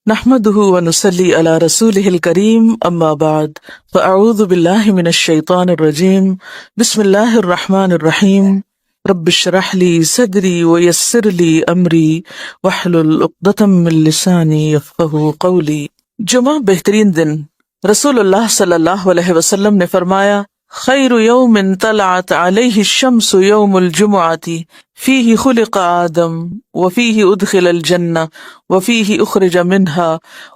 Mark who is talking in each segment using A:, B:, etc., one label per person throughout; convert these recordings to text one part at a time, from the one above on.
A: نحمده ونصلي على رسوله الكريم اما بعد فاعوذ بالله من الشيطان الرجيم بسم الله الرحمن الرحيم رب اشرح لي صدري ويسر لي امري واحلل عقدة من لساني يفقهوا قولي۔ جمعہ بہترین دن۔ رسول اللہ صلی اللہ علیہ وسلم نے فرمایا، خیر یوم طلعت علیہ الشمس یوم الجمعۃ فیہ خلق آدم وفیہ ادخل الجنہ وفیہ اخرج منہا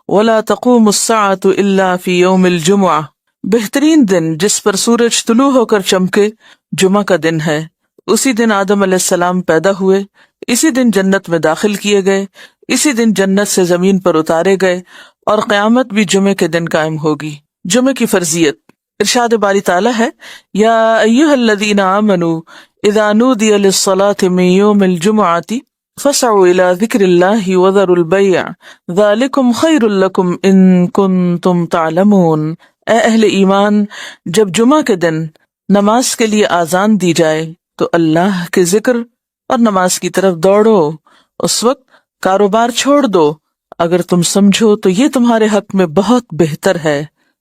A: ولا تقوم الساعة الا فی یوم الجمعہ۔ بہترین دن جس پر سورج طلوع ہو کر چمکے جمعہ کا دن ہے۔ اسی دن آدم علیہ السلام پیدا ہوئے، اسی دن جنت میں داخل کیے گئے، اسی دن جنت سے زمین پر اتارے گئے، اور قیامت بھی جمعے کے دن قائم ہوگی۔ جمعے کی فرضیت، ارشاد باری تعالیٰ ہے، یا ایھا الذین آمنوا اذا نودی للصلاۃ من یوم الجمعۃ فاسعوا الی ذکر اللہ وذروا البیع ذلکم خیر لکم ان کنتم تعلمون۔ اے اہل ایمان، جب جمعہ کے دن نماز کے لیے آذان دی جائے تو اللہ کے ذکر اور نماز کی طرف دوڑو، اس وقت کاروبار چھوڑ دو، اگر تم سمجھو تو یہ تمہارے حق میں بہت بہتر ہے،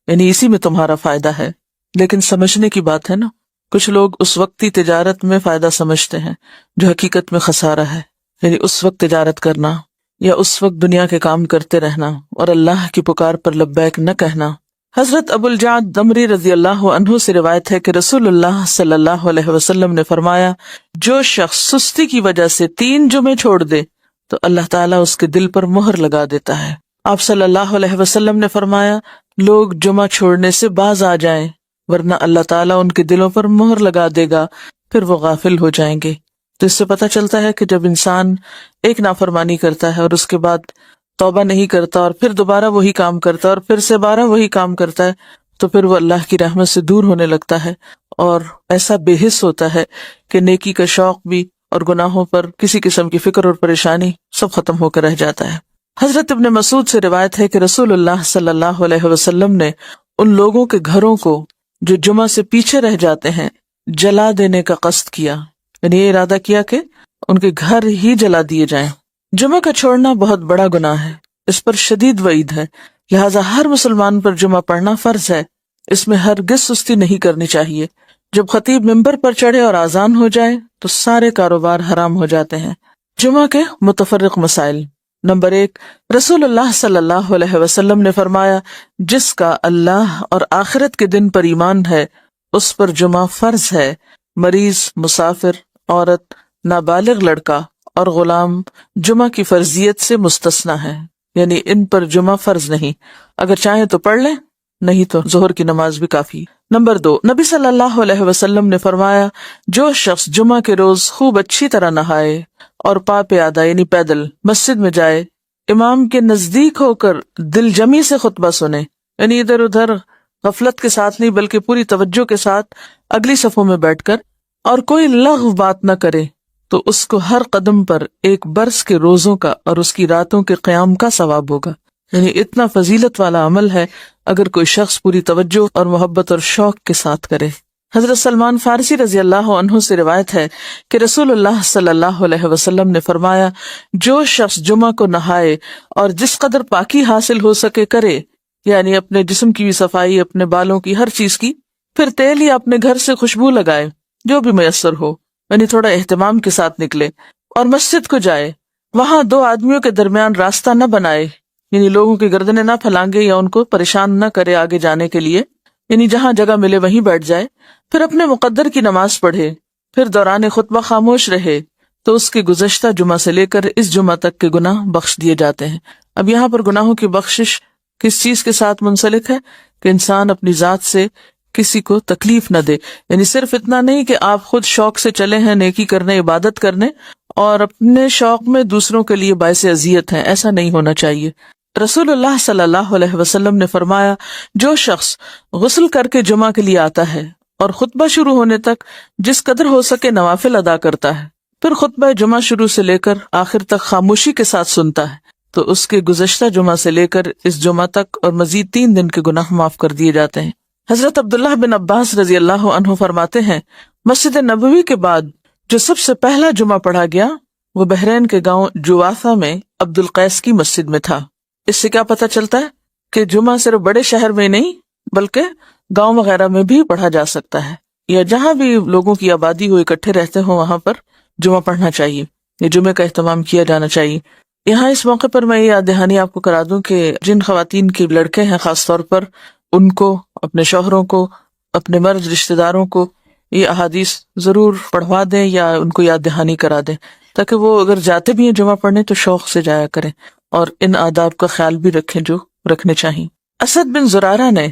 A: یعنی اسی میں تمہارا فائدہ ہے۔ لیکن سمجھنے کی بات ہے نا، کچھ لوگ اس وقتی تجارت میں فائدہ سمجھتے ہیں جو حقیقت میں خسارہ ہے، یعنی اس وقت تجارت کرنا یا اس وقت دنیا کے کام کرتے رہنا اور اللہ کی پکار پر لبیک نہ کہنا۔ حضرت ابو الجعد دمری رضی اللہ عنہ سے روایت ہے کہ رسول اللہ صلی اللہ علیہ وسلم نے فرمایا، جو شخص سستی کی وجہ سے 3 جمعے چھوڑ دے تو اللہ تعالیٰ اس کے دل پر مہر لگا دیتا ہے۔ آپ صلی اللہ علیہ وسلم نے فرمایا، لوگ جمعہ چھوڑنے سے باز آ جائیں ورنہ اللہ تعالیٰ ان کے دلوں پر مہر لگا دے گا، پھر وہ غافل ہو جائیں گے۔ تو اس سے پتہ چلتا ہے کہ جب انسان ایک نافرمانی کرتا ہے اور اس کے بعد توبہ نہیں کرتا اور پھر دوبارہ وہی کام کرتا ہے اور پھر سے 12 وہی کام کرتا ہے، تو پھر وہ اللہ کی رحمت سے دور ہونے لگتا ہے اور ایسا بے حس ہوتا ہے کہ نیکی کا شوق بھی اور گناہوں پر کسی قسم کی فکر اور پریشانی سب ختم ہو کر رہ جاتا ہے۔ حضرت ابن مسعود سے روایت ہے کہ رسول اللہ صلی اللہ علیہ وسلم نے ان لوگوں کے گھروں کو جو جمعہ سے پیچھے رہ جاتے ہیں جلا دینے کا قصد کیا، یعنی یہ ارادہ کیا کہ ان کے گھر ہی جلا دیے جائیں۔ جمعہ کا چھوڑنا بہت بڑا گناہ ہے، اس پر شدید وعید ہے، لہٰذا ہر مسلمان پر جمعہ پڑھنا فرض ہے، اس میں ہرگز سستی نہیں کرنی چاہیے۔ جب خطیب ممبر پر چڑھے اور اذان ہو جائے تو سارے کاروبار حرام ہو جاتے ہیں۔ جمعہ کے متفرق مسائل۔ نمبر 1، رسول اللہ صلی اللہ علیہ وسلم نے فرمایا، جس کا اللہ اور آخرت کے دن پر ایمان ہے اس پر جمعہ فرض ہے۔ مریض، مسافر، عورت، نابالغ لڑکا اور غلام جمعہ کی فرضیت سے مستثنی ہے، یعنی ان پر جمعہ فرض نہیں، اگر چاہیں تو پڑھ لیں، نہیں تو ظہر کی نماز بھی کافی۔ نمبر 2، نبی صلی اللہ علیہ وسلم نے فرمایا، جو شخص جمعہ کے روز خوب اچھی طرح نہائے اور پا پیادہ یعنی پیدل مسجد میں جائے، امام کے نزدیک ہو کر دل جمی سے خطبہ سنے، یعنی ادھر ادھر غفلت کے ساتھ نہیں بلکہ پوری توجہ کے ساتھ اگلی صفوں میں بیٹھ کر، اور کوئی لغو بات نہ کرے، تو اس کو ہر قدم پر 1 برس کے روزوں کا اور اس کی راتوں کے قیام کا ثواب ہوگا۔ یعنی اتنا فضیلت والا عمل ہے اگر کوئی شخص پوری توجہ اور محبت اور شوق کے ساتھ کرے۔ حضرت سلمان فارسی رضی اللہ عنہ سے روایت ہے کہ رسول اللہ صلی اللہ علیہ وسلم نے فرمایا، جو شخص جمعہ کو نہائے اور جس قدر پاکی حاصل ہو سکے کرے، یعنی اپنے جسم کی بھی صفائی، اپنے بالوں کی، ہر چیز کی، پھر تیل یا اپنے گھر سے خوشبو لگائے جو بھی میسر ہو، یعنی تھوڑا اہتمام کے ساتھ نکلے، اور مسجد کو جائے، وہاں 2 آدمیوں کے درمیان راستہ نہ بنائے، یعنی لوگوں کی گردنیں نہ پھلانگے یا ان کو پریشان نہ کرے آگے جانے کے لیے، یعنی جہاں جگہ ملے وہیں بیٹھ جائے، پھر اپنے مقدر کی نماز پڑھے، پھر دوران خطبہ خاموش رہے، تو اس کے گزشتہ جمعہ سے لے کر اس جمعہ تک کے گناہ بخش دیے جاتے ہیں۔ اب یہاں پر گناہوں کی بخشش کس چیز کے ساتھ منسلک ہے کہ انسان اپنی ذات سے کسی کو تکلیف نہ دے، یعنی صرف اتنا نہیں کہ آپ خود شوق سے چلے ہیں نیکی کرنے، عبادت کرنے، اور اپنے شوق میں دوسروں کے لیے باعث اذیت ہیں، ایسا نہیں ہونا چاہیے۔ رسول اللہ صلی اللہ علیہ وسلم نے فرمایا، جو شخص غسل کر کے جمعہ کے لیے آتا ہے اور خطبہ شروع ہونے تک جس قدر ہو سکے نوافل ادا کرتا ہے، پھر خطبہ جمعہ شروع سے لے کر آخر تک خاموشی کے ساتھ سنتا ہے، تو اس کے گزشتہ جمعہ سے لے کر اس جمعہ تک اور مزید 3 دن کے گناہ معاف کر دیے جاتے ہیں۔ حضرت عبداللہ بن عباس رضی اللہ عنہ فرماتے ہیں، مسجد نبوی کے بعد جو سب سے پہلا جمعہ پڑھا گیا وہ بحرین کے گاؤں جوافہ میں عبد القیس کی مسجد میں تھا۔ اس سے کیا پتہ چلتا ہے کہ جمعہ صرف بڑے شہر میں نہیں بلکہ گاؤں وغیرہ میں بھی پڑھا جا سکتا ہے، یا جہاں بھی لوگوں کی آبادی ہو، اکٹھے رہتے ہوں، وہاں پر جمعہ پڑھنا چاہیے، یہ جمعے کا اہتمام کیا جانا چاہیے۔ یہاں اس موقع پر میں یہ یاد دہانی آپ کو کرا دوں کہ جن خواتین کے لڑکے ہیں خاص طور پر، ان کو، اپنے شوہروں کو، اپنے مرد رشتہ داروں کو یہ احادیث ضرور پڑھوا دیں یا ان کو یاد دہانی کرا دیں، تاکہ وہ اگر جاتے بھی ہیں جمعہ پڑھنے تو شوق سے جایا کریں اور ان آداب کا خیال بھی رکھیں جو رکھنے چاہیے۔ اسد بن زرارہ نے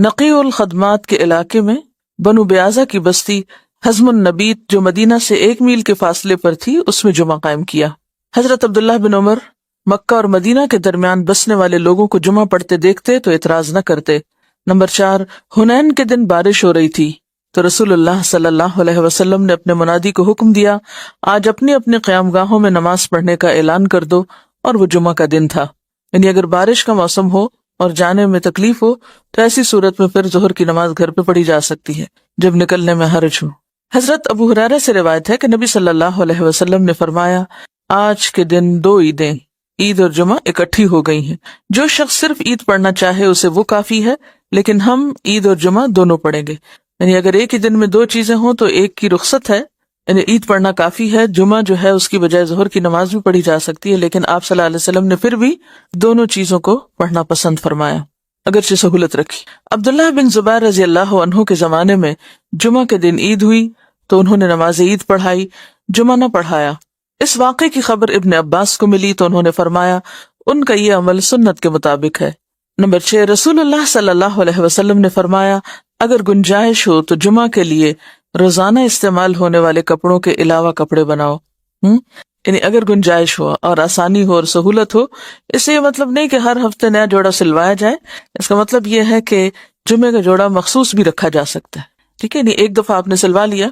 A: نقی الخدمات کے علاقے میں بنو بیازا کی بستی حزم النبیت جو مدینہ سے 1 میل کے فاصلے پر تھی اس میں جمعہ قائم کیا۔ حضرت عبداللہ بن عمر مکہ اور مدینہ کے درمیان بسنے والے لوگوں کو جمعہ پڑھتے دیکھتے تو اعتراض نہ کرتے۔ نمبر 4، حنین کے دن بارش ہو رہی تھی تو رسول اللہ صلی اللہ علیہ وسلم نے اپنے منادی کو حکم دیا، آج اپنی اپنی قیام گاہوں میں نماز پڑھنے کا اعلان کر دو، اور وہ جمعہ کا دن تھا۔ یعنی اگر بارش کا موسم ہو اور جانے میں تکلیف ہو تو ایسی صورت میں پھر ظہر کی نماز گھر پہ پڑھی جا سکتی ہے جب نکلنے میں حرج ہو۔ حضرت ابو ہریرہ سے روایت ہے کہ نبی صلی اللہ علیہ وسلم نے فرمایا، آج کے دن 2 عیدیں، عید اور جمعہ اکٹھی ہو گئی ہیں، جو شخص صرف عید پڑھنا چاہے اسے وہ کافی ہے، لیکن ہم عید اور جمعہ دونوں پڑھیں گے۔ یعنی اگر ایک ہی دن میں 2 چیزیں ہوں تو ایک کی رخصت ہے، یعنی عید پڑھنا کافی ہے، جمعہ جو ہے اس کی بجائے ظہر کی نماز بھی پڑھی جا سکتی ہے، لیکن آپ صلی اللہ علیہ وسلم نے پھر بھی دونوں چیزوں کو پڑھنا پسند فرمایا، اگرچہ سہولت رکھی۔ عبداللہ بن زبیر رضی اللہ عنہ کے زمانے میں جمعہ کے دن عید ہوئی تو انہوں نے نماز عید پڑھائی، جمعہ نہ پڑھایا۔ اس واقعے کی خبر ابن عباس کو ملی تو انہوں نے فرمایا، ان کا یہ عمل سنت کے مطابق ہے۔ نمبر 6، رسول اللہ صلی اللہ علیہ وسلم نے فرمایا، اگر گنجائش ہو تو جمعہ کے لیے روزانہ استعمال ہونے والے کپڑوں کے علاوہ کپڑے بناؤ۔ یعنی اگر گنجائش ہو اور آسانی ہو اور سہولت ہو، اس سے یہ مطلب نہیں کہ ہر ہفتے نیا جوڑا سلوایا جائے، اس کا مطلب یہ ہے کہ جمعے کا جوڑا مخصوص بھی رکھا جا سکتا ہے، ٹھیک ہے، یعنی ایک دفعہ آپ نے سلوا لیا،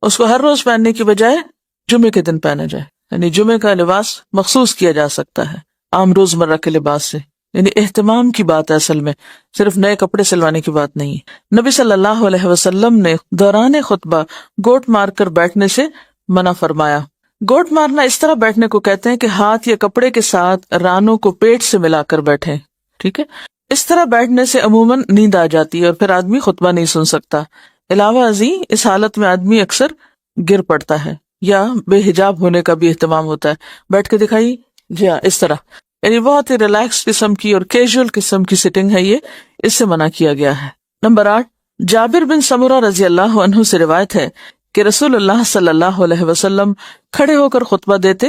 A: اس کو ہر روز پہننے کی بجائے جمعے کے دن پہنا جائے، یعنی جمعے کا لباس مخصوص کیا جا سکتا ہے عام روزمرہ کے لباس سے، یعنی اہتمام کی بات ہے، اصل میں صرف نئے کپڑے سلوانے کی بات نہیں ہے۔ نبی صلی اللہ علیہ وسلم نے دوران خطبہ گوٹ مار کر بیٹھنے سے منع فرمایا۔ گوٹ مارنا اس طرح بیٹھنے کو کہتے ہیں کہ ہاتھ یا کپڑے کے ساتھ رانوں کو پیٹ سے ملا کر بیٹھیں، ٹھیک ہے، اس طرح بیٹھنے سے عموماً نیند آ جاتی ہے اور پھر آدمی خطبہ نہیں سن سکتا۔ علاوہ ازیں اس حالت میں آدمی اکثر گر پڑتا ہے یا بے حجاب ہونے کا بھی اہتمام ہوتا ہے۔ بیٹھ کے دکھائی جی ہاں، اس طرح، یعنی بہت ہی ریلیکس قسم کی اور کیجول قسم کی سٹنگ ہے، یہ اس سے منع کیا گیا ہے۔ نمبر 8، جابر بن سمرہ رضی اللہ عنہ سے روایت ہے کہ رسول اللہ صلی اللہ علیہ وسلم کھڑے ہو کر خطبہ دیتے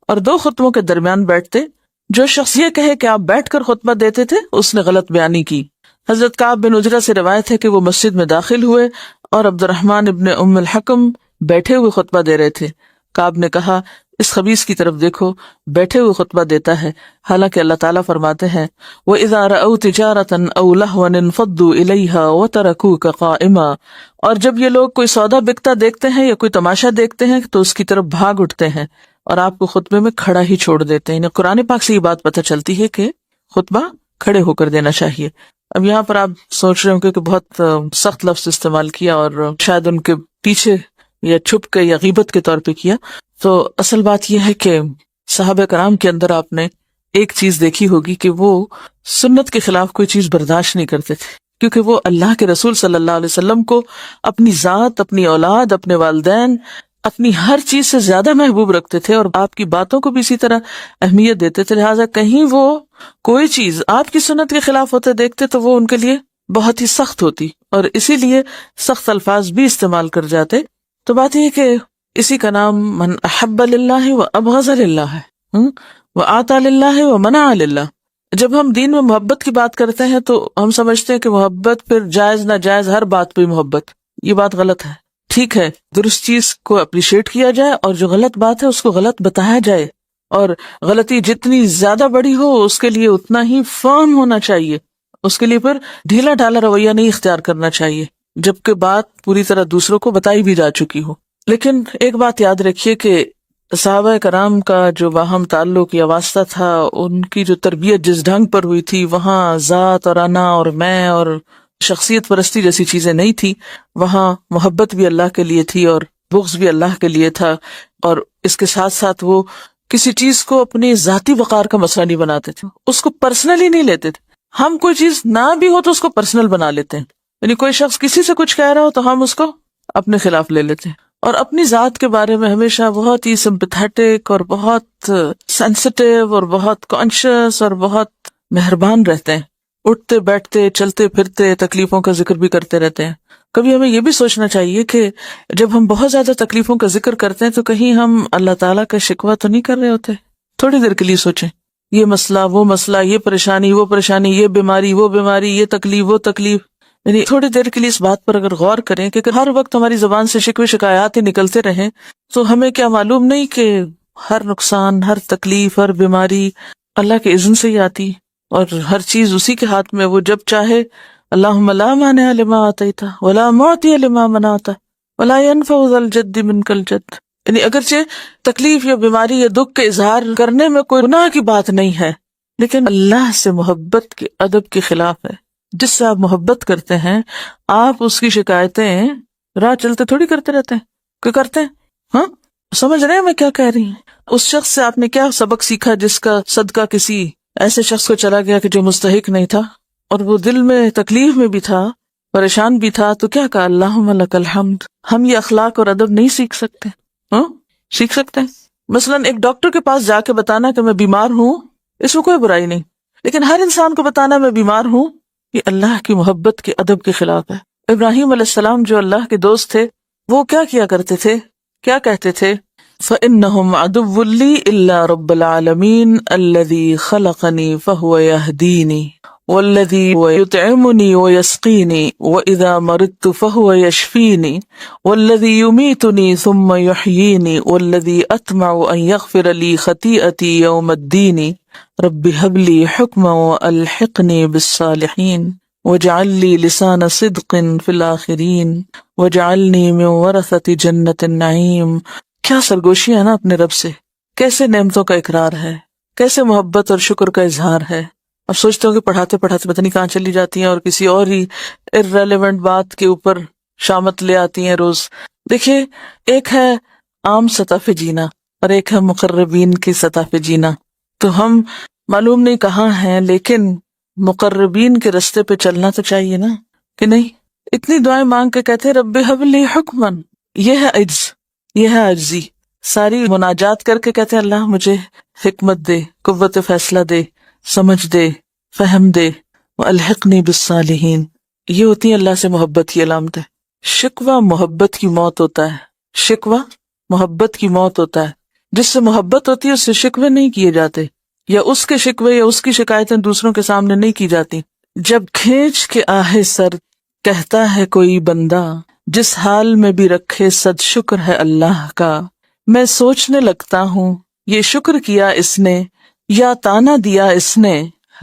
A: اور 2 خطبوں کے درمیان بیٹھتے۔ جو شخص یہ کہے کہ آپ بیٹھ کر خطبہ دیتے تھے اس نے غلط بیانی کی۔ حضرت کعب بن عجرہ سے روایت ہے کہ وہ مسجد میں داخل ہوئے اور عبد الرحمن ابن ام الحکم بیٹھے ہوئے خطبہ دے رہے تھے۔ کعب نے کہا، اس خبیث کی طرف دیکھو، بیٹھے ہوئے خطبہ دیتا ہے، حالانکہ اللہ تعالیٰ فرماتے ہیں وَإِذَا رَأَوْا تِجَارَةً أَوْ لَهْوًا انفضوا إِلَيْهَا وَتَرَكُوكَ قَائِمًا، اور جب یہ لوگ کوئی سودا بکتا دیکھتے ہیں یا کوئی تماشا دیکھتے ہیں تو اس کی طرف بھاگ اٹھتے ہیں اور آپ کو خطبے میں کھڑا ہی چھوڑ دیتے ہیں۔ قرآن پاک سے یہ بات پتہ چلتی ہے کہ خطبہ کھڑے ہو کر دینا چاہیے۔ اب یہاں پر آپ سوچ رہے ہوں کہ بہت سخت لفظ استعمال کیا اور شاید ان کے پیچھے یا چھپ کے یا غیبت کے طور پہ کیا، تو اصل بات یہ ہے کہ صحابہ کرام کے اندر آپ نے ایک چیز دیکھی ہوگی کہ وہ سنت کے خلاف کوئی چیز برداشت نہیں کرتے تھے، کیونکہ وہ اللہ کے رسول صلی اللہ علیہ وسلم کو اپنی ذات، اپنی اولاد، اپنے والدین، اپنی ہر چیز سے زیادہ محبوب رکھتے تھے اور آپ کی باتوں کو بھی اسی طرح اہمیت دیتے تھے، لہٰذا کہیں وہ کوئی چیز آپ کی سنت کے خلاف ہوتے دیکھتے تو وہ ان کے لیے بہت ہی سخت ہوتی اور اسی لیے سخت الفاظ بھی استعمال کر جاتے۔ تو بات یہ کہ اسی کا نام من احب للہ و ابغض للہ ہے، و آتا للہ و منع للہ۔ جب ہم دین میں محبت کی بات کرتے ہیں تو ہم سمجھتے ہیں کہ محبت پھر جائز ناجائز ہر بات پہ محبت، یہ بات غلط ہے۔ ٹھیک ہے، درست چیز کو اپریشیٹ کیا جائے اور جو غلط بات ہے اس کو غلط بتایا جائے، اور غلطی جتنی زیادہ بڑی ہو اس کے لیے اتنا ہی فرم ہونا چاہیے، اس کے لیے پھر ڈھیلا ڈھالا رویہ نہیں اختیار کرنا چاہیے جبکہ بات پوری طرح دوسروں کو بتائی بھی جا چکی ہو۔ لیکن ایک بات یاد رکھیے کہ صحابہ کرام کا جو باہم تعلق یا واسطہ تھا، ان کی جو تربیت جس ڈھنگ پر ہوئی تھی، وہاں ذات اور انا اور میں اور شخصیت پرستی جیسی چیزیں نہیں تھی، وہاں محبت بھی اللہ کے لیے تھی اور بغض بھی اللہ کے لیے تھا، اور اس کے ساتھ ساتھ وہ کسی چیز کو اپنی ذاتی وقار کا مسئلہ نہیں بناتے تھے، اس کو پرسنلی نہیں لیتے تھے. ہم کوئی چیز نہ بھی ہو تو اس کو پرسنل بنا لیتے ہیں، یعنی کوئی شخص کسی سے کچھ کہہ رہا ہو تو ہم اس کو اپنے خلاف لے لیتے ہیں، اور اپنی ذات کے بارے میں ہمیشہ بہت ہی سمپیتھیٹک اور بہت سینسٹیو اور بہت کانشیس اور بہت مہربان رہتے ہیں. اٹھتے بیٹھتے چلتے پھرتے تکلیفوں کا ذکر بھی کرتے رہتے ہیں. کبھی ہمیں یہ بھی سوچنا چاہیے کہ جب ہم بہت زیادہ تکلیفوں کا ذکر کرتے ہیں تو کہیں ہم اللہ تعالیٰ کا شکوہ تو نہیں کر رہے ہوتے. تھوڑی دیر کے لیے سوچیں، یہ مسئلہ وہ مسئلہ، یہ پریشانی وہ پریشانی، یہ بیماری وہ بیماری، یہ تکلیف وہ تکلیف، یعنی تھوڑی دیر کے لیے اس بات پر اگر غور کریں کہ اگر ہر وقت ہماری زبان سے شکوے شکایات ہی نکلتے رہیں تو ہمیں کیا معلوم نہیں کہ ہر نقصان، ہر تکلیف، ہر بیماری اللہ کے اذن سے ہی آتی، اور ہر چیز اسی کے ہاتھ میں، وہ جب چاہے. اللہم لا مانع لما آتیت ولا معطی لما منعت ولا ينفع ذا الجد منک الجد. یعنی اگرچہ تکلیف یا بیماری یا دکھ کے اظہار کرنے میں کوئی گناہ کی بات نہیں ہے، لیکن اللہ سے محبت کے ادب کے خلاف ہے. جس سے آپ محبت کرتے ہیں آپ اس کی شکایتیں راہ چلتے تھوڑی کرتے رہتے ہیں، کہ کرتے ہیں؟ ہاں، سمجھ رہے ہیں میں کیا کہہ رہی ہوں؟ اس شخص سے آپ نے کیا سبق سیکھا جس کا صدقہ کسی ایسے شخص کو چلا گیا کہ جو مستحق نہیں تھا، اور وہ دل میں تکلیف میں بھی تھا، پریشان بھی تھا، تو کیا کہا؟ اللہم لک الحمد. ہم یہ اخلاق اور ادب نہیں سیکھ سکتے؟ ہاں سیکھ سکتے ہیں. مثلاً ایک ڈاکٹر کے پاس جا کے بتانا کہ میں بیمار ہوں، اس میں کوئی برائی نہیں، لیکن ہر انسان کو بتانا میں بیمار ہوں، یہ اللہ کی محبت کے ادب کے خلاف ہے. ابراہیم علیہ السلام جو اللہ کے دوست تھے، وہ کیا کرتے تھے؟ کیا کہتے تھے؟ فَإِنَّهُمْ عَدُوٌّ لِّي إِلَّا رَبَّ الْعَالَمِينَ الَّذِي خَلَقَنِي فَهُوَ يَهْدِينِي وَالَّذِي يُطْعِمُنِي وَيَسْقِينِي وَإِذَا مَرِضْتُ فَهُوَ يَشْفِينِي وَالَّذِي يُمِيتُنِي ثُمَّ يُحْيِينِي وَالَّذِي أَطْمَعُ أَن يَغْفِرَ لِي خَطِيئَتِي يَوْمَ الدِّينِ رَبِّ هَبْ لِي حُكْمًا وَأَلْحِقْنِي بِالصَّالِحِينَ وَاجْعَل لِّي لِسَانَ صِدْقٍ فِي الْآخِرِينَ وَاجْعَلْنِي مِن وَرَثَةِ جَنَّةِ النَّعِيمِ. کیا سرگوشی ہے نا اپنے رب سے، کیسے نعمتوں کا اقرار ہے، کیسے محبت اور شکر کا اظہار ہے. اب سوچتے ہو کہ پڑھاتے پڑھاتے پتہ نہیں کہاں چلی جاتی ہیں اور کسی اور ہی irrelevant بات کے اوپر شامت لے آتی ہیں روز. دیکھیے، ایک ہے عام سطح پہ جینا اور ایک ہے مقربین کی سطح پہ جینا. تو ہم معلوم نہیں کہاں ہیں، لیکن مقربین کے رستے پہ چلنا تو چاہیے نا، کہ نہیں؟ اتنی دعائیں مانگ کے کہتے رب ہب لی حکمن، یہ ہے عجز، یہ ہے عجزی. ساری مناجات کر کے کہتے ہیں اللہ مجھے حکمت دے، قوت فیصلہ دے، سمجھ دے، فہم دے، والحقنی بالصالحین. یہ ہوتی ہے اللہ سے محبت کی علامت ہے. شکوہ محبت کی موت ہوتا ہے، شکوہ محبت کی موت ہوتا ہے. جس سے محبت ہوتی ہے اس سے شکوے نہیں کیے جاتے، یا اس کے شکوے یا اس کی شکایتیں دوسروں کے سامنے نہیں کی جاتی. جب کھینچ کے آہے سر کہتا ہے کوئی بندہ، جس حال میں بھی رکھے صد شکر ہے اللہ کا، میں سوچنے لگتا ہوں یہ شکر کیا اس نے یا تانا دیا اس نے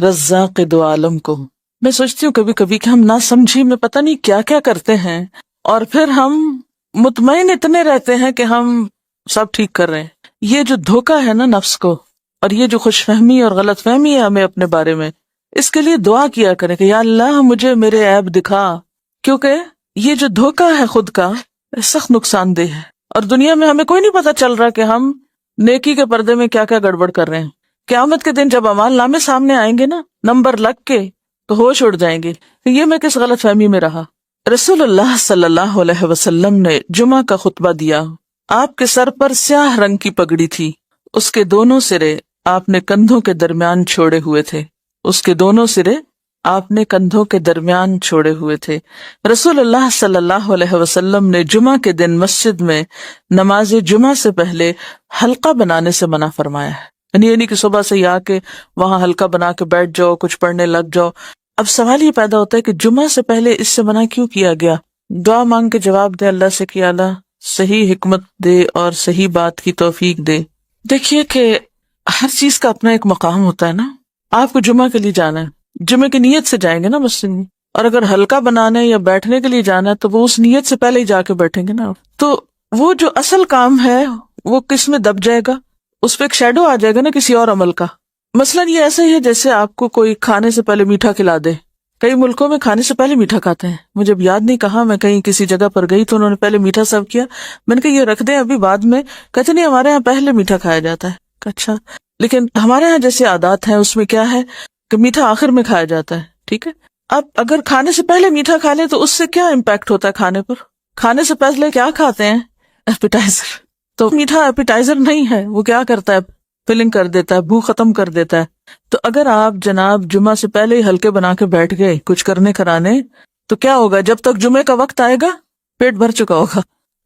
A: رزاق دو عالم کو. میں سوچتی ہوں کبھی کبھی کہ ہم نہ سمجھی میں پتہ نہیں کیا کیا کرتے ہیں، اور پھر ہم مطمئن اتنے رہتے ہیں کہ ہم سب ٹھیک کر رہے ہیں. یہ جو دھوکہ ہے نا نفس کو، اور یہ جو خوش فہمی اور غلط فہمی ہے ہمیں اپنے بارے میں، اس کے لیے دعا کیا کریں کہ یا اللہ مجھے میرے عیب دکھا، کیونکہ یہ جو دھوکہ ہے خود کا سخت نقصان دہ ہے. اور دنیا میں ہمیں کوئی نہیں پتا چل رہا کہ ہم نیکی کے پردے میں کیا کیا گڑبڑ کر رہے ہیں. قیامت کے دن جب اعمال نامے سامنے آئیں گے نا نمبر لگ کے، تو ہوش اڑ جائیں گے کہ یہ میں کس غلط فہمی میں رہا. رسول اللہ صلی اللہ علیہ وسلم نے جمعہ کا خطبہ دیا. آپ کے سر پر سیاہ رنگ کی پگڑی تھی، اس کے دونوں سرے آپ نے کندھوں کے درمیان چھوڑے ہوئے تھے، اس کے دونوں سرے آپ نے کندھوں کے درمیان چھوڑے ہوئے تھے. رسول اللہ صلی اللہ علیہ وسلم نے جمعہ کے دن مسجد میں نماز جمعہ سے پہلے حلقہ بنانے سے منع فرمایا ہے. یعنی کہ صبح سے آ کے وہاں حلقہ بنا کے بیٹھ جاؤ، کچھ پڑھنے لگ جاؤ. اب سوال یہ پیدا ہوتا ہے کہ جمعہ سے پہلے اس سے منع کیوں کیا گیا؟ دعا مانگ کے جواب دے اللہ سے کہ اللہ صحیح حکمت دے اور صحیح بات کی توفیق دے. دیکھیے کہ ہر چیز کا اپنا ایک مقام ہوتا ہے نا. آپ کو جمعہ کے لیے جانا ہے، جمعہ کی نیت سے جائیں گے نا مسجد میں، اور اگر حلقہ بنانے یا بیٹھنے کے لیے جانا ہے تو وہ اس نیت سے پہلے ہی جا کے بیٹھیں گے نا. تو وہ جو اصل کام ہے وہ کس میں دب جائے گا، اس پہ ایک شیڈو آ جائے گا نا کسی اور عمل کا. مثلاً یہ ایسا ہی ہے جیسے آپ کو کوئی کھانے سے پہلے میٹھا کھلا دے. کئی ملکوں میں کھانے سے پہلے میٹھا کھاتے ہیں. مجھے یاد نہیں کہا، میں کہیں کسی جگہ پر گئی تو انہوں نے پہلے میٹھا سرو کیا. میں نے کہا یہ رکھ دیں ابھی بعد میں، کہتے نہیں ہمارے یہاں پہلے میٹھا کھایا جاتا ہے. اچھا، لیکن ہمارے ہاں جیسے عادات ہیں اس میں کیا ہے کہ میٹھا آخر میں کھایا جاتا ہے، ٹھیک ہے. اب اگر کھانے سے پہلے میٹھا کھا لیں تو اس سے کیا امپیکٹ ہوتا ہے کھانے پر؟ کھانے سے پہلے کیا کھاتے ہیں؟ ایپیٹائزر. تو میٹھا ایپیٹائزر نہیں ہے، وہ کیا کرتا ہے؟ فلنگ کر دیتا ہے، بھوک ختم کر دیتا ہے. تو اگر آپ جناب جمعہ سے پہلے ہی ہلکے بنا کے بیٹھ گئے کچھ کرنے کرانے، تو کیا ہوگا؟ جب تک جمعے کا وقت آئے گا پیٹ بھر چکا ہوگا.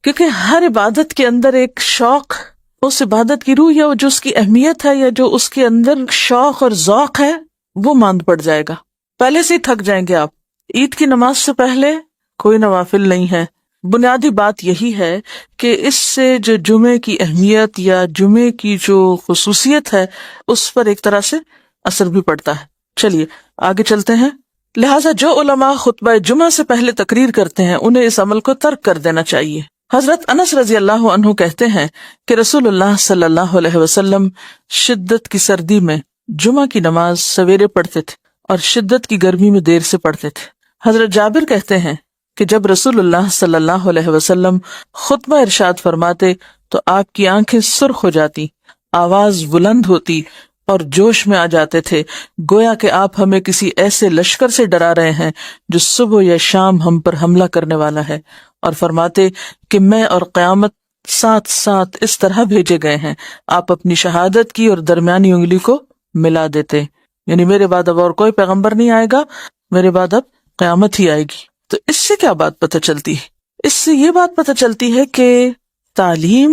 A: کیونکہ ہر عبادت کے اندر ایک شوق، اس عبادت کی روح یا جو اس کی اہمیت ہے یا جو اس کے اندر شوق اور ذوق ہے وہ ماند پڑ جائے گا. پہلے سے ہی تھک جائیں گے آپ. عید کی نماز سے پہلے کوئی نوافل نہیں ہے. بنیادی بات یہی ہے کہ اس سے جو جمعے کی اہمیت یا جمعے کی جو خصوصیت ہے اس پر ایک طرح سے اثر بھی پڑتا ہے. چلیے آگے چلتے ہیں. لہٰذا جو علماء خطبہ جمعہ سے پہلے تقریر کرتے ہیں انہیں اس عمل کو ترک کر دینا چاہیے. حضرت انس رضی اللہ عنہ کہتے ہیں کہ رسول اللہ صلی اللہ علیہ وسلم شدت کی سردی میں جمعہ کی نماز سویرے پڑھتے تھے اور شدت کی گرمی میں دیر سے پڑھتے تھے. حضرت جابر کہتے ہیں کہ جب رسول اللہ صلی اللہ علیہ وسلم خطبہ ارشاد فرماتے تو آپ کی آنکھیں سرخ ہو جاتی، آواز بلند ہوتی اور جوش میں آ جاتے تھے، گویا کہ آپ ہمیں کسی ایسے لشکر سے ڈرا رہے ہیں جو صبح یا شام ہم پر حملہ کرنے والا ہے، اور فرماتے کہ میں اور قیامت ساتھ ساتھ اس طرح بھیجے گئے ہیں. آپ اپنی شہادت کی اور درمیانی انگلی کو ملا دیتے، یعنی میرے بعد اب اور کوئی پیغمبر نہیں آئے گا، میرے بعد اب قیامت ہی آئے گی. تو اس سے کیا بات پتہ چلتی ہے؟ اس سے یہ بات پتہ چلتی ہے کہ تعلیم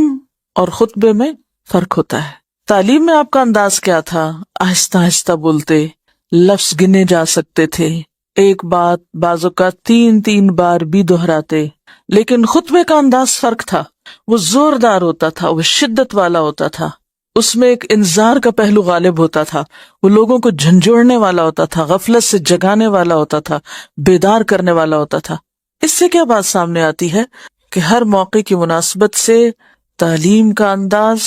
A: اور خطبے میں فرق ہوتا ہے. تعلیم میں آپ کا انداز کیا تھا؟ آہستہ آہستہ بولتے، لفظ گنے جا سکتے تھے، ایک بات بعض اوقات 3 بار بھی دہراتے. لیکن خطبے کا انداز فرق تھا، وہ زوردار ہوتا تھا، وہ شدت والا ہوتا تھا، اس میں ایک انذار کا پہلو غالب ہوتا تھا، وہ لوگوں کو جھنجھوڑنے والا ہوتا تھا، غفلت سے جگانے والا ہوتا تھا، بیدار کرنے والا ہوتا تھا. اس سے کیا بات سامنے آتی ہے کہ ہر موقع کی مناسبت سے تعلیم کا انداز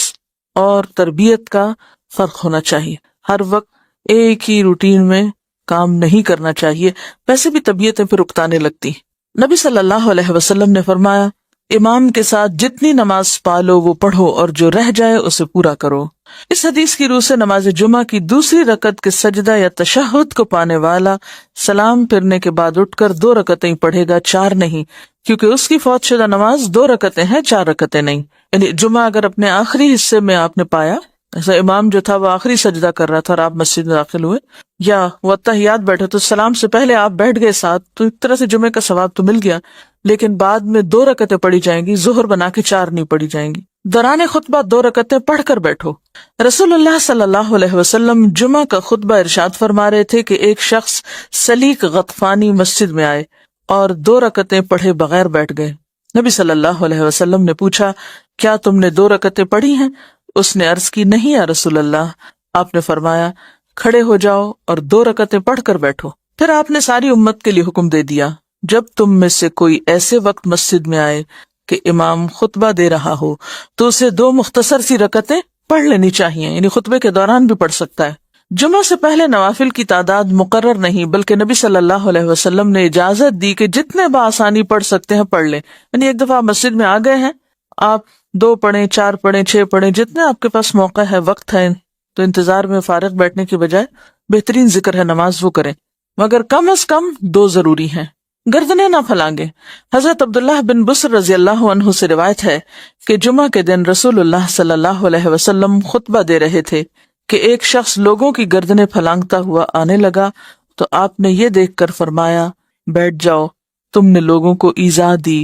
A: اور تربیت کا فرق ہونا چاہیے. ہر وقت ایک ہی روٹین میں کام نہیں کرنا چاہیے، ویسے بھی طبیعتیں پھر اکتانے لگتی. نبی صلی اللہ علیہ وسلم نے فرمایا امام کے ساتھ جتنی نماز پالو وہ پڑھو اور جو رہ جائے اسے پورا کرو. اس حدیث کی روح سے نماز جمعہ کی دوسری رکعت کے سجدہ یا تشہد کو پانے والا سلام پھرنے کے بعد اٹھ کر 2 رکعتیں پڑھے گا، 4 نہیں، کیونکہ اس کی فوت شدہ نماز 2 رکعتیں ہیں، 4 رکعتیں نہیں. یعنی جمعہ اگر اپنے آخری حصے میں آپ نے پایا، ایسا امام جو تھا وہ آخری سجدہ کر رہا تھا اور آپ مسجد میں داخل ہوئے، یا وہ اتحیات بیٹھے تو سلام سے پہلے آپ بیٹھ گئے ساتھ، تو ایک طرح سے جمعے کا ثواب تو مل گیا، لیکن بعد میں 2 رکعتیں پڑھی جائیں گی، ظہر بنا کے 4 نہیں پڑھی جائیں گی. دوران خطبہ 2 رکعتیں پڑھ کر بیٹھو. رسول اللہ صلی اللہ علیہ وسلم جمعہ کا خطبہ ارشاد فرما رہے تھے کہ ایک شخص سلیق غطفانی مسجد میں آئے اور 2 رکعتیں پڑھے بغیر بیٹھ گئے. نبی صلی اللہ علیہ وسلم نے پوچھا کیا تم نے 2 رکعتیں پڑھی ہیں؟ اس نے عرض کی نہیں یا رسول اللہ. آپ نے فرمایا کھڑے ہو جاؤ اور 2 رکعتیں پڑھ کر بیٹھو. پھر آپ نے ساری امت کے لیے حکم دے دیا جب تم میں سے کوئی ایسے وقت مسجد میں آئے کہ امام خطبہ دے رہا ہو تو اسے 2 مختصر سی رکعتیں پڑھ لینی چاہیے، یعنی خطبے کے دوران بھی پڑھ سکتا ہے. جمعہ سے پہلے نوافل کی تعداد مقرر نہیں بلکہ نبی صلی اللہ علیہ وسلم نے اجازت دی کہ جتنے بآسانی پڑھ سکتے ہیں پڑھ لیں. یعنی ایک دفعہ مسجد میں آ گئے ہیں، آپ 2 پڑھیں، 4 پڑھیں، 6 پڑھیں، جتنے آپ کے پاس موقع ہے، وقت ہے، تو انتظار میں فارغ بیٹھنے کی بجائے بہترین ذکر ہے نماز وہ کریں، مگر کم از کم 2 ضروری ہیں. گردنیں نہ پھلانگے. حضرت عبداللہ بن بسر رضی اللہ عنہ سے روایت ہے کہ جمعہ کے دن رسول اللہ صلی اللہ علیہ وسلم خطبہ دے رہے تھے کہ ایک شخص لوگوں کی گردنیں پھلانگتا ہوا آنے لگا تو آپ نے یہ دیکھ کر فرمایا بیٹھ جاؤ، تم نے لوگوں کو ایذا دی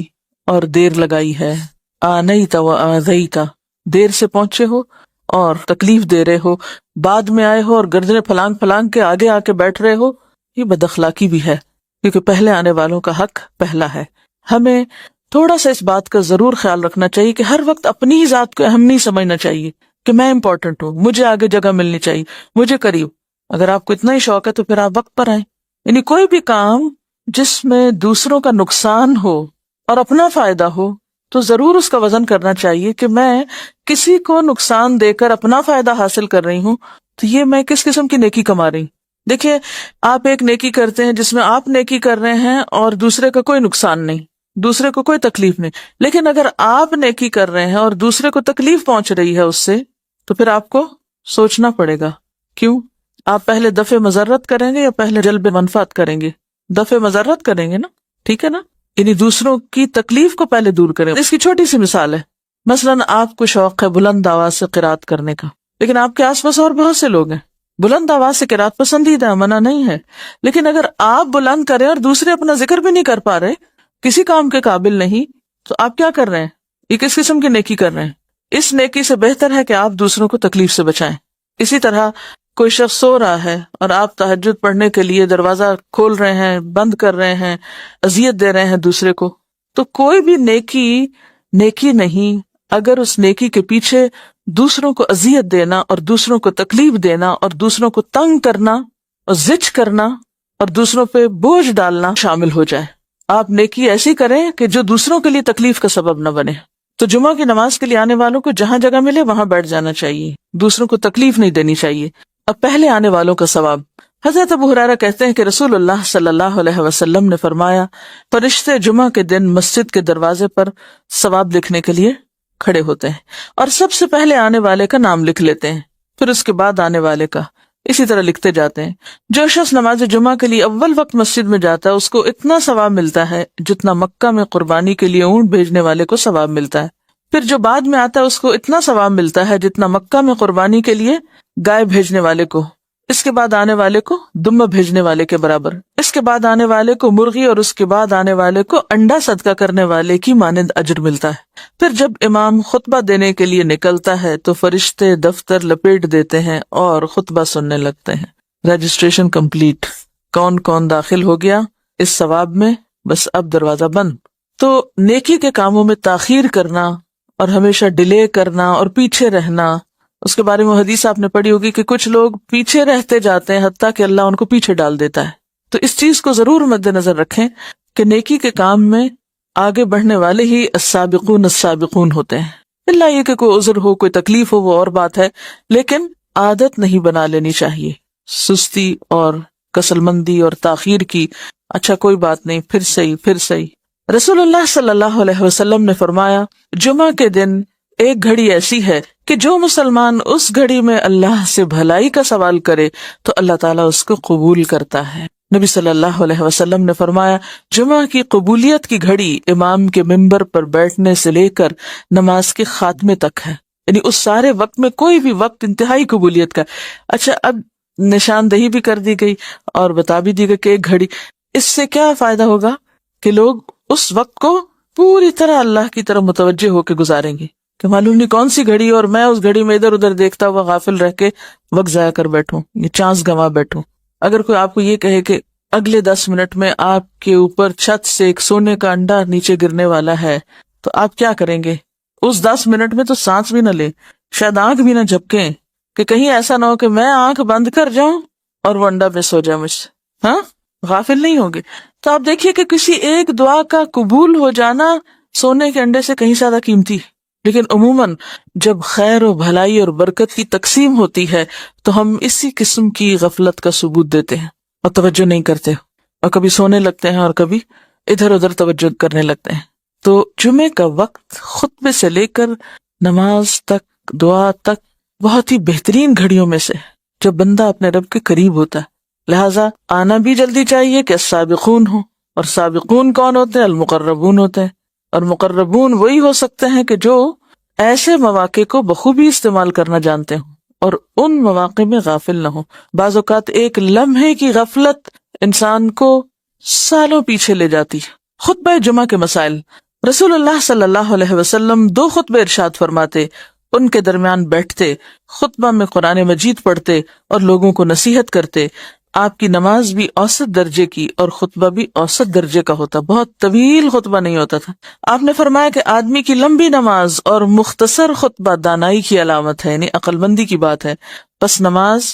A: اور دیر لگائی ہے. آنیت و آذیت، دیر سے پہنچے ہو اور تکلیف دے رہے ہو، بعد میں آئے ہو اور گردنیں پھلانگ پھلانگ کے آگے آ کے بیٹھ رہے ہو. یہ بد اخلاقی بھی ہے کیونکہ پہلے آنے والوں کا حق پہلا ہے. ہمیں تھوڑا سا اس بات کا ضرور خیال رکھنا چاہیے کہ ہر وقت اپنی ہی ذات کو اہم نہیں سمجھنا چاہیے کہ میں امپورٹنٹ ہوں، مجھے آگے جگہ ملنی چاہیے، مجھے قریب. اگر آپ کو اتنا ہی شوق ہے تو پھر آپ وقت پر آئیں. یعنی کوئی بھی کام جس میں دوسروں کا نقصان ہو اور اپنا فائدہ ہو تو ضرور اس کا وزن کرنا چاہیے کہ میں کسی کو نقصان دے کر اپنا فائدہ حاصل کر رہی ہوں تو یہ میں کس قسم کی نیکی کما رہی ہوں. دیکھیے آپ ایک نیکی کرتے ہیں جس میں آپ نیکی کر رہے ہیں اور دوسرے کا کوئی نقصان نہیں، دوسرے کو کوئی تکلیف نہیں، لیکن اگر آپ نیکی کر رہے ہیں اور دوسرے کو تکلیف پہنچ رہی ہے اس سے تو پھر آپ کو سوچنا پڑے گا. کیوں؟ آپ پہلے دفع مضرت کریں گے یا پہلے جلب منفعت کریں گے؟ دفع مضرت کریں گے نا، ٹھیک ہے نا، یعنی دوسروں کی تکلیف کو پہلے دور کریں. اس کی چھوٹی سی مثال ہے، مثلاً آپ کو شوق ہے بلند آواز سے قرات کرنے کا، لیکن آپ کے آس پاس اور بہت سے لوگ ہیں. بلند آواز سے قرات پسندیدہ ہے، منع نہیں ہے، لیکن اگر آپ بلند کریں اور دوسرے اپنا ذکر بھی نہیں کر پا رہے، کسی کام کے قابل نہیں، تو آپ کیا کر رہے ہیں؟ یہ کس قسم کی نیکی کر رہے ہیں؟ اس نیکی سے بہتر ہے کہ آپ دوسروں کو تکلیف سے بچائیں. اسی طرح کوئی شخص سو رہا ہے اور آپ تہجد پڑھنے کے لیے دروازہ کھول رہے ہیں، بند کر رہے ہیں، اذیت دے رہے ہیں دوسرے کو، تو کوئی بھی نیکی نہیں اگر اس نیکی کے پیچھے دوسروں کو اذیت دینا اور دوسروں کو تکلیف دینا اور دوسروں کو تنگ کرنا اور زچ کرنا اور دوسروں پہ بوجھ ڈالنا شامل ہو جائے. آپ نیکی ایسی کریں کہ جو دوسروں کے لیے تکلیف کا سبب نہ بنے. تو جمعہ کی نماز کے لیے آنے والوں کو جہاں جگہ ملے وہاں بیٹھ جانا چاہیے، دوسروں کو تکلیف نہیں دینی چاہیے. اب پہلے آنے والوں کا ثواب. حضرت ابو ہریرہ کہتے ہیں کہ رسول اللہ صلی اللہ علیہ وسلم نے فرمایا، فرشتے جمعہ کے دن مسجد کے دروازے پر ثواب لکھنے کے لیے کھڑے ہوتے ہیں اور سب سے پہلے آنے والے کا نام لکھ لیتے ہیں، پھر اس کے بعد آنے والے کا، اسی طرح لکھتے جاتے ہیں. جو شخص نماز جمعہ کے لیے اول وقت مسجد میں جاتا ہے اس کو اتنا ثواب ملتا ہے جتنا مکہ میں قربانی کے لیے اونٹ بھیجنے والے کو ثواب ملتا ہے. پھر جو بعد میں آتا ہے اس کو اتنا ثواب ملتا ہے جتنا مکہ میں قربانی کے لیے گائے بھیجنے والے کو، اس کے بعد آنے والے کو دمہ بھیجنے والے کے برابر، اس کے بعد آنے والے کو مرغی اور اس کے بعد آنے والے کو انڈا صدقہ کرنے والے کی مانند اجر ملتا ہے. پھر جب امام خطبہ دینے کے لیے نکلتا ہے تو فرشتے دفتر لپیٹ دیتے ہیں اور خطبہ سننے لگتے ہیں. رجسٹریشن کمپلیٹ، کون کون داخل ہو گیا اس ثواب میں، بس اب دروازہ بند. تو نیکی کے کاموں میں تاخیر کرنا اور ہمیشہ ڈیلے کرنا اور پیچھے رہنا، اس کے بارے میں حدیث آپ نے پڑھی ہوگی کہ کچھ لوگ پیچھے رہتے جاتے ہیں حتیٰ کہ اللہ ان کو پیچھے ڈال دیتا ہے. تو اس چیز کو ضرور مد نظر رکھیں کہ نیکی کے کام میں آگے بڑھنے والے ہی السابقون السابقون ہوتے ہیں. اللہ یہ کہ کوئی عذر ہو، کوئی تکلیف ہو، وہ اور بات ہے، لیکن عادت نہیں بنا لینی چاہیے سستی اور کسل مندی اور تاخیر کی. اچھا کوئی بات نہیں، پھر صحیح. رسول اللہ صلی اللہ علیہ وسلم نے فرمایا، جمعہ کے دن ایک گھڑی ایسی ہے کہ جو مسلمان اس گھڑی میں اللہ سے بھلائی کا سوال کرے تو اللہ تعالیٰ اس کو قبول کرتا ہے. نبی صلی اللہ علیہ وسلم نے فرمایا، جمعہ کی قبولیت کی گھڑی امام کے ممبر پر بیٹھنے سے لے کر نماز کے خاتمے تک ہے، یعنی اس سارے وقت میں کوئی بھی وقت انتہائی قبولیت کا. اچھا اب نشاندہی بھی کر دی گئی اور بتا بھی دی گئی کہ ایک گھڑی، اس سے کیا فائدہ ہوگا کہ لوگ اس وقت کو پوری طرح اللہ کی طرف متوجہ ہو کے گزاریں گے کہ معلوم نہیں کون سی گھڑی، اور میں اس گھڑی میں ادھر ادھر دیکھتا ہوا غافل رہ کے وقت ضائع کر بیٹھوں، یہ چانس گنوا بیٹھوں. اگر کوئی آپ کو یہ کہے کہ اگلے 10 منٹ میں آپ کے اوپر چھت سے ایک سونے کا انڈا نیچے گرنے والا ہے، تو آپ کیا کریں گے؟ اس 10 منٹ میں تو سانس بھی نہ لیں، شاید آنکھ بھی نہ جھپکیں کہ کہیں ایسا نہ ہو کہ میں آنکھ بند کر جاؤں اور وہ انڈا مس ہو جائے مجھ سے. ہاں، غافل نہیں ہوں گے. تو آپ دیکھیے کہ کسی ایک دعا کا قبول ہو جانا سونے کے انڈے سے کہیں زیادہ قیمتی. لیکن عموماً جب خیر و بھلائی اور برکت کی تقسیم ہوتی ہے تو ہم اسی قسم کی غفلت کا ثبوت دیتے ہیں اور توجہ نہیں کرتے، اور کبھی سونے لگتے ہیں اور کبھی ادھر ادھر توجہ کرنے لگتے ہیں. تو جمعے کا وقت خطبے سے لے کر نماز تک، دعا تک، بہت ہی بہترین گھڑیوں میں سے جب بندہ اپنے رب کے قریب ہوتا ہے. لہٰذا آنا بھی جلدی چاہیے کہ سابقون ہوں، اور سابقون کون ہوتے ہیں؟ المقربون ہوتے ہیں. اور مقربون وہی ہو سکتے ہیں کہ جو ایسے مواقع کو بخوبی استعمال کرنا جانتے ہوں اور ان مواقع میں غافل نہ ہوں. بعض اوقات ایک لمحے کی غفلت انسان کو سالوں پیچھے لے جاتی. خطبہ جمعہ کے مسائل. رسول اللہ صلی اللہ علیہ وسلم 2 خطبے ارشاد فرماتے، ان کے درمیان بیٹھتے، خطبہ میں قرآن مجید پڑھتے اور لوگوں کو نصیحت کرتے. آپ کی نماز بھی اوسط درجے کی اور خطبہ بھی اوسط درجے کا ہوتا، بہت طویل خطبہ نہیں ہوتا تھا. آپ نے فرمایا کہ آدمی کی لمبی نماز اور مختصر خطبہ دانائی کی علامت ہے، یعنی عقل مندی کی بات ہے. پس نماز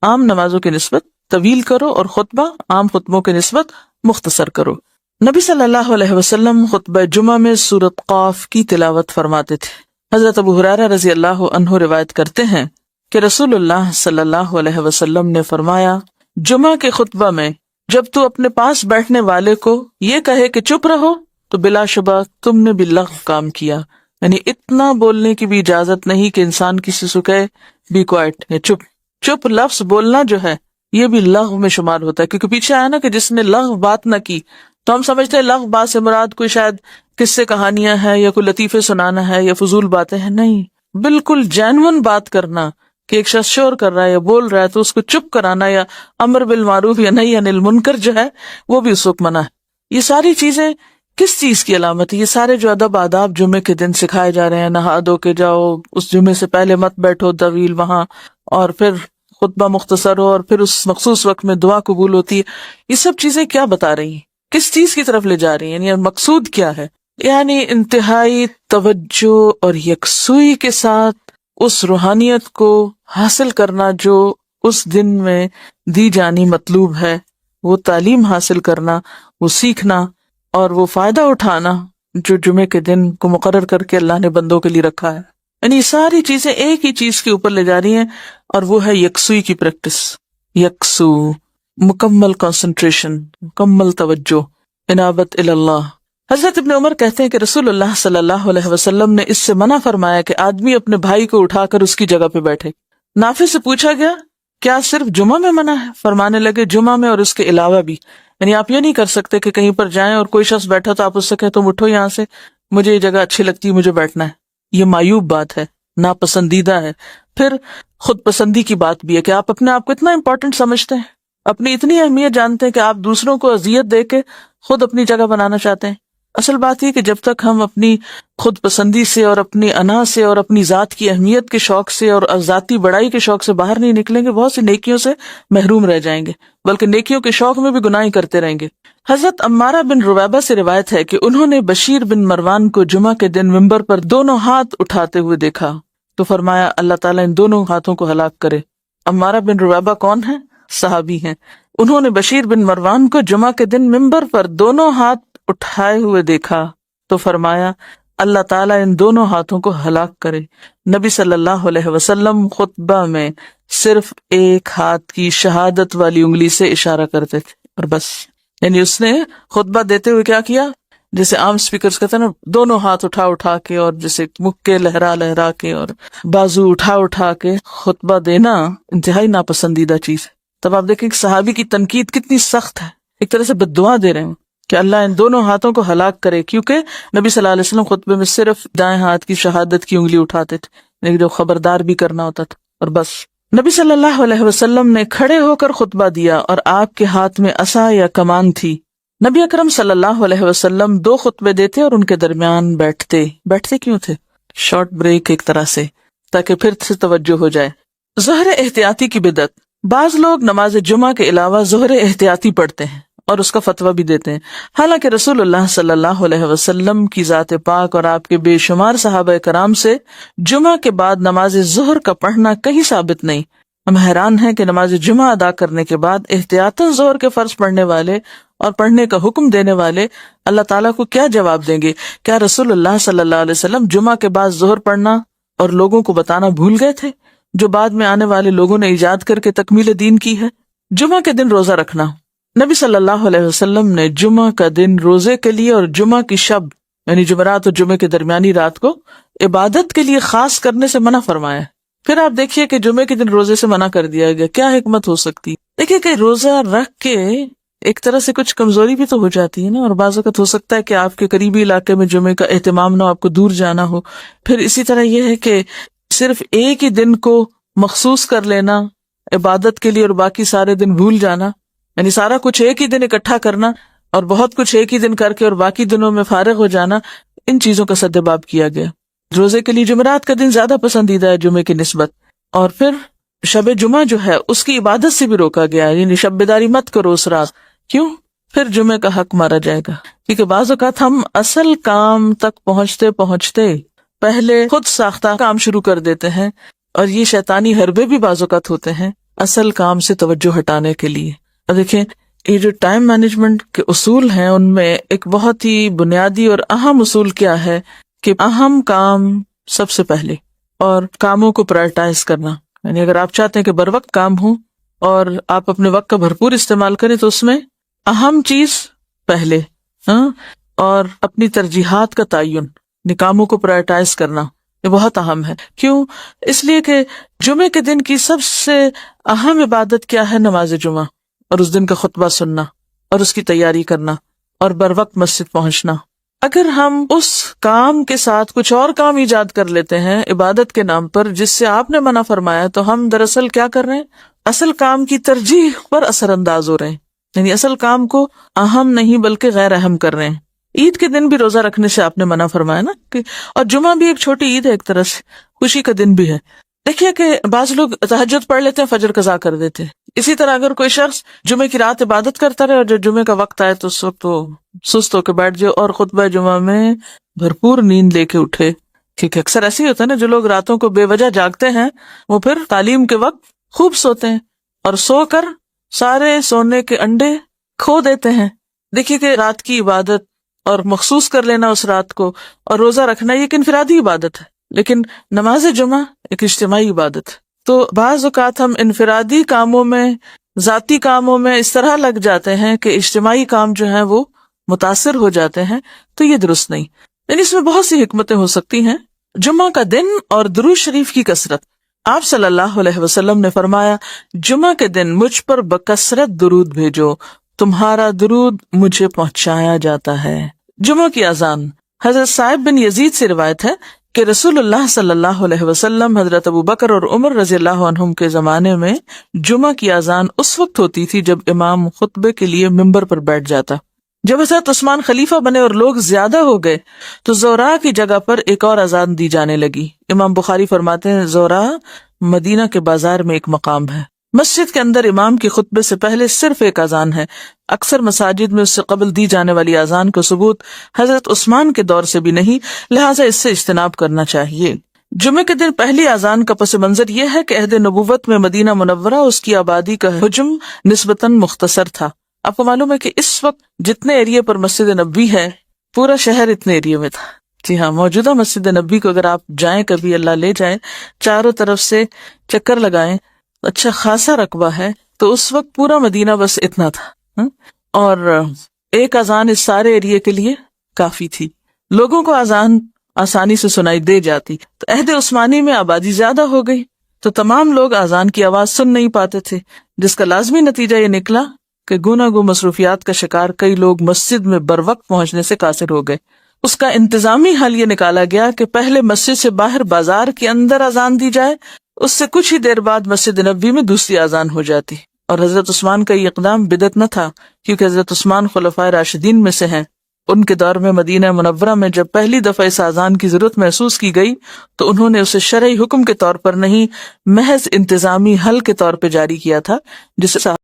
A: عام نمازوں کی نسبت طویل کرو اور خطبہ عام خطبوں کی نسبت مختصر کرو. نبی صلی اللہ علیہ وسلم خطبہ جمعہ میں سورۃ قاف کی تلاوت فرماتے تھے. حضرت ابو ہریرہ رضی اللہ عنہ روایت کرتے ہیں کہ رسول اللہ صلی اللہ علیہ وسلم نے فرمایا، جمعہ کے خطبہ میں جب تو اپنے پاس بیٹھنے والے کو یہ کہے کہ چپ رہو تو بلا شبہ تم نے بھی لغو کام کیا، یعنی اتنا بولنے کی بھی اجازت نہیں کہ انسان کسی سے کہے بی کوائٹ یا چپ. چپ لفظ بولنا جو ہے یہ بھی لغو میں شمار ہوتا ہے، کیونکہ پیچھے آیا نا کہ جس نے لغو بات نہ کی، تو ہم سمجھتے ہیں لغو بات سے مراد کوئی شاید قصے کہانیاں ہیں یا کوئی لطیفے سنانا ہے یا فضول باتیں ہیں. نہیں، بالکل جینون بات کرنا کہ ایک شخص شور کر رہا ہے یا بول رہا ہے تو اس کو چپ کرانا، یا امر بالمعروف یا نہی عن المنکر جو ہے وہ بھی اس وقت منع ہے. یہ ساری چیزیں کس چیز کی علامت ہے؟ یہ سارے جو ادب آداب جمعے کے دن سکھائے جا رہے ہیں، نہا دھو کے جاؤ، اس جمعے سے پہلے مت بیٹھو طویل وہاں، اور پھر خطبہ مختصر ہو، اور پھر اس مخصوص وقت میں دعا قبول ہوتی ہے. یہ سب چیزیں کیا بتا رہی ہیں؟ کس چیز کی طرف لے جا رہی ہیں؟ یعنی مقصود کیا ہے؟ یعنی انتہائی توجہ اور یکسوئی کے ساتھ اس روحانیت کو حاصل کرنا جو اس دن میں دی جانی مطلوب ہے، وہ تعلیم حاصل کرنا، وہ سیکھنا اور وہ فائدہ اٹھانا جو جمعے کے دن کو مقرر کر کے اللہ نے بندوں کے لیے رکھا ہے. یعنی ساری چیزیں ایک ہی چیز کے اوپر لے جا رہی ہیں، اور وہ ہے یکسوئی کی پریکٹس. یکسو، مکمل کنسنٹریشن، مکمل توجہ، انابت اللہ. حضرت ابن عمر کہتے ہیں کہ رسول اللہ صلی اللہ علیہ وسلم نے اس سے منع فرمایا کہ آدمی اپنے بھائی کو اٹھا کر اس کی جگہ پہ بیٹھے. نافع سے پوچھا گیا کیا صرف جمعہ میں منع ہے؟ فرمانے لگے جمعہ میں اور اس کے علاوہ بھی. یعنی آپ یہ نہیں کر سکتے کہ کہیں پر جائیں اور کوئی شخص بیٹھا تو آپ اس سے کہیں تم اٹھو یہاں سے، مجھے یہ جگہ اچھی لگتی ہے، مجھے بیٹھنا ہے. یہ معیوب بات ہے، ناپسندیدہ ہے. پھر خود پسندی کی بات بھی ہے کہ آپ اپنے آپ کو اتنا امپورٹنٹ سمجھتے ہیں، اپنی اتنی اہمیت جانتے ہیں کہ آپ دوسروں کو اذیت دے کے خود اپنی جگہ بنانا چاہتے ہیں. اصل بات یہ کہ جب تک ہم اپنی خود پسندی سے اور اپنی انا سے اور اپنی ذات کی اہمیت کے شوق سے اور ذاتی بڑائی کے شوق سے باہر نہیں نکلیں گے، بہت سی نیکیوں سے محروم رہ جائیں گے، بلکہ نیکیوں کے شوق میں بھی گناہیں کرتے رہیں گے. حضرت عمارہ بن ربیبہ سے روایت ہے کہ انہوں نے بشیر بن مروان کو جمعہ کے دن منبر پر دونوں ہاتھ اٹھاتے ہوئے دیکھا تو فرمایا اللہ تعالیٰ ان دونوں ہاتھوں کو ہلاک کرے. عمارہ بن ربیبہ کون ہیں؟ صحابی ہیں. انہوں نے بشیر بن مروان کو جمعہ کے دن منبر پر دونوں ہاتھ اٹھائے ہوئے دیکھا تو فرمایا اللہ تعالیٰ ان دونوں ہاتھوں کو ہلاک کرے. نبی صلی اللہ علیہ وسلم خطبہ میں صرف ایک ہاتھ کی شہادت والی انگلی سے اشارہ کرتے تھے اور بس. یعنی اس نے خطبہ دیتے ہوئے کیا کیا؟ جیسے عام سپیکرز کہتے ہیں نا، دونوں ہاتھ اٹھا اٹھا کے اور جیسے مکے لہرا لہرا کے اور بازو اٹھا اٹھا کے خطبہ دینا انتہائی ناپسندیدہ چیز ہے. تب آپ دیکھیں کہ صحابی کی تنقید کتنی سخت ہے، ایک طرح سے بددعا دے رہے ہیں کہ اللہ ان دونوں ہاتھوں کو ہلاک کرے، کیونکہ نبی صلی اللہ علیہ وسلم خطبے میں صرف دائیں ہاتھ کی شہادت کی انگلی اٹھاتے تھے، لیکن جو خبردار بھی کرنا ہوتا تھا اور بس. نبی صلی اللہ علیہ وسلم نے کھڑے ہو کر خطبہ دیا اور آپ کے ہاتھ میں عصا یا کمان تھی. نبی اکرم صلی اللہ علیہ وسلم 2 خطبے دیتے اور ان کے درمیان بیٹھتے کیوں تھے؟ شارٹ بریک ایک طرح سے، تاکہ پھر سے توجہ ہو جائے. ظہر احتیاطی کی بدعت. بعض لوگ نماز جمعہ کے علاوہ ظہر احتیاطی پڑھتے ہیں اور اس کا فتویٰ بھی دیتے ہیں، حالانکہ رسول اللہ صلی اللہ علیہ وسلم کی ذات پاک اور آپ کے بے شمار صحابہ کرام سے جمعہ کے بعد نماز ظہر کا پڑھنا کہیں ثابت نہیں. ہم حیران ہیں کہ نماز جمعہ ادا کرنے کے بعد احتیاطاً ظہر کے فرض پڑھنے والے اور پڑھنے کا حکم دینے والے اللہ تعالیٰ کو کیا جواب دیں گے؟ کیا رسول اللہ صلی اللہ علیہ وسلم جمعہ کے بعد ظہر پڑھنا اور لوگوں کو بتانا بھول گئے تھے، جو بعد میں آنے والے لوگوں نے ایجاد کر کے تکمیل دین کی ہے؟ جمعہ کے دن روزہ رکھنا. نبی صلی اللہ علیہ وسلم نے جمعہ کا دن روزے کے لیے اور جمعہ کی شب یعنی جمعرات اور جمعے کے درمیانی رات کو عبادت کے لیے خاص کرنے سے منع فرمایا. پھر آپ دیکھیے کہ جمعے کے دن روزے سے منع کر دیا گیا، کیا حکمت ہو سکتی؟ دیکھیے کہ روزہ رکھ کے ایک طرح سے کچھ کمزوری بھی تو ہو جاتی ہے نا، اور بعض اوقات ہو سکتا ہے کہ آپ کے قریبی علاقے میں جمعے کا اہتمام نہ ہو، آپ کو دور جانا ہو. پھر اسی طرح یہ ہے کہ صرف ایک ہی دن کو مخصوص کر لینا عبادت کے لیے اور باقی سارے دن بھول جانا، یعنی سارا کچھ ایک ہی دن اکٹھا کرنا اور بہت کچھ ایک ہی دن کر کے اور باقی دنوں میں فارغ ہو جانا، ان چیزوں کا سدباب کیا گیا. روزے کے لیے جمعرات کا دن زیادہ پسندیدہ ہے جمعے کی نسبت. اور پھر شب جمعہ جو ہے اس کی عبادت سے بھی روکا گیا ہے، یعنی شب بیداری مت کرو اس رات. کیوں؟ پھر جمعے کا حق مارا جائے گا. کیونکہ بعض اوقات ہم اصل کام تک پہنچتے پہنچتے پہلے خود ساختہ کام شروع کر دیتے ہیں، اور یہ شیطانی حربے بھی بعض اوقات ہوتے ہیں اصل کام سے توجہ ہٹانے کے لیے. اور دیکھیں یہ جو ٹائم مینجمنٹ کے اصول ہیں ان میں ایک بہت ہی بنیادی اور اہم اصول کیا ہے کہ اہم کام سب سے پہلے، اور کاموں کو پرائرٹائز کرنا. یعنی اگر آپ چاہتے ہیں کہ بر وقت کام ہو اور آپ اپنے وقت کا بھرپور استعمال کریں تو اس میں اہم چیز پہلے، اور اپنی ترجیحات کا تعین. کاموں کو پرائرٹائز کرنا یہ بہت اہم ہے. کیوں؟ اس لیے کہ جمعے کے دن کی سب سے اہم عبادت کیا ہے؟ نماز جمعہ، اور اس دن کا خطبہ سننا اور اس کی تیاری کرنا اور بر وقت مسجد پہنچنا. اگر ہم اس کام کے ساتھ کچھ اور کام ایجاد کر لیتے ہیں عبادت کے نام پر جس سے آپ نے منع فرمایا، تو ہم دراصل کیا کر رہے ہیں؟ اصل کام کی ترجیح پر اثر انداز ہو رہے ہیں، یعنی اصل کام کو اہم نہیں بلکہ غیر اہم کر رہے ہیں. عید کے دن بھی روزہ رکھنے سے آپ نے منع فرمایا نا، کہ اور جمعہ بھی ایک چھوٹی عید ہے، ایک طرح سے خوشی کا دن بھی ہے. دیکھیے کہ بعض لوگ تہجد پڑھ لیتے ہیں، فجر قضا کر دیتے ہیں. اسی طرح اگر کوئی شخص جمعے کی رات عبادت کرتا رہے اور جب جمعے کا وقت آئے تو اس وقت وہ سست ہو کے بیٹھ جائے اور خطبہ جمعہ میں بھرپور نیند لے کے اٹھے. کیونکہ اکثر ایسے ہی ہوتا ہے نا، جو لوگ راتوں کو بے وجہ جاگتے ہیں وہ پھر تعلیم کے وقت خوب سوتے ہیں اور سو کر سارے سونے کے انڈے کھو دیتے ہیں. دیکھیے کہ رات کی عبادت اور مخصوص کر لینا اس رات کو اور روزہ رکھنا یہ ایک انفرادی عبادت ہے، لیکن نماز جمعہ ایک اجتماعی عبادت ہے. تو بعض اوقات ہم انفرادی کاموں میں، ذاتی کاموں میں اس طرح لگ جاتے ہیں کہ اجتماعی کام جو ہیں وہ متاثر ہو جاتے ہیں، تو یہ درست نہیں. یعنی اس میں بہت سی حکمتیں ہو سکتی ہیں. جمعہ کا دن اور درود شریف کی کثرت. آپ صلی اللہ علیہ وسلم نے فرمایا، جمعہ کے دن مجھ پر بکثرت درود بھیجو، تمہارا درود مجھے پہنچایا جاتا ہے. جمعہ کی اذان. حضرت صاحب بن یزید سے روایت ہے کہ رسول اللہ صلی اللہ علیہ وسلم، حضرت ابوبکر اور عمر رضی اللہ عنہم کے زمانے میں جمعہ کی اذان اس وقت ہوتی تھی جب امام خطبے کے لیے ممبر پر بیٹھ جاتا. جب حضرت عثمان خلیفہ بنے اور لوگ زیادہ ہو گئے تو زورا کی جگہ پر ایک اور اذان دی جانے لگی. امام بخاری فرماتے ہیں، زورا مدینہ کے بازار میں ایک مقام ہے. مسجد کے اندر امام کے خطبے سے پہلے صرف ایک اذان ہے. اکثر مساجد میں اس سے قبل دی جانے والی اذان کو ثبوت حضرت عثمان کے دور سے بھی نہیں، لہٰذا اس سے اجتناب کرنا چاہیے. جمعے کے دن پہلی اذان کا پس منظر یہ ہے کہ عہد نبوت میں مدینہ منورہ اس کی آبادی کا حجم نسبتاً مختصر تھا. آپ کو معلوم ہے کہ اس وقت جتنے ایریے پر مسجد نبوی ہے پورا شہر اتنے ایریے میں تھا. جی ہاں، موجودہ مسجد نبوی کو اگر آپ جائیں، کبھی اللہ لے جائیں، چاروں طرف سے چکر لگائیں، اچھا خاصا رقبہ ہے. تو اس وقت پورا مدینہ بس اتنا تھا، اور ایک اذان اس سارے ایریے کے لیے کافی تھی. لوگوں کو اذان آسانی سے سنائی دے جاتی. تو عہد عثمانی میں آبادی زیادہ ہو گئی تو تمام لوگ اذان کی آواز سن نہیں پاتے تھے، جس کا لازمی نتیجہ یہ نکلا کہ گوناگو مصروفیات کا شکار کئی لوگ مسجد میں بر وقت پہنچنے سے قاصر ہو گئے. اس کا انتظامی حل یہ نکالا گیا کہ پہلے مسجد سے باہر بازار کے اندر اذان دی جائے، اس سے کچھ ہی دیر بعد مسجد نبوی میں دوسری اذان ہو جاتی. اور حضرت عثمان کا یہ اقدام بدعت نہ تھا، کیونکہ حضرت عثمان خلفائے راشدین میں سے ہیں. ان کے دور میں مدینہ منورہ میں جب پہلی دفعہ اس اذان کی ضرورت محسوس کی گئی تو انہوں نے اسے شرعی حکم کے طور پر نہیں، محض انتظامی حل کے طور پہ جاری کیا تھا، جسے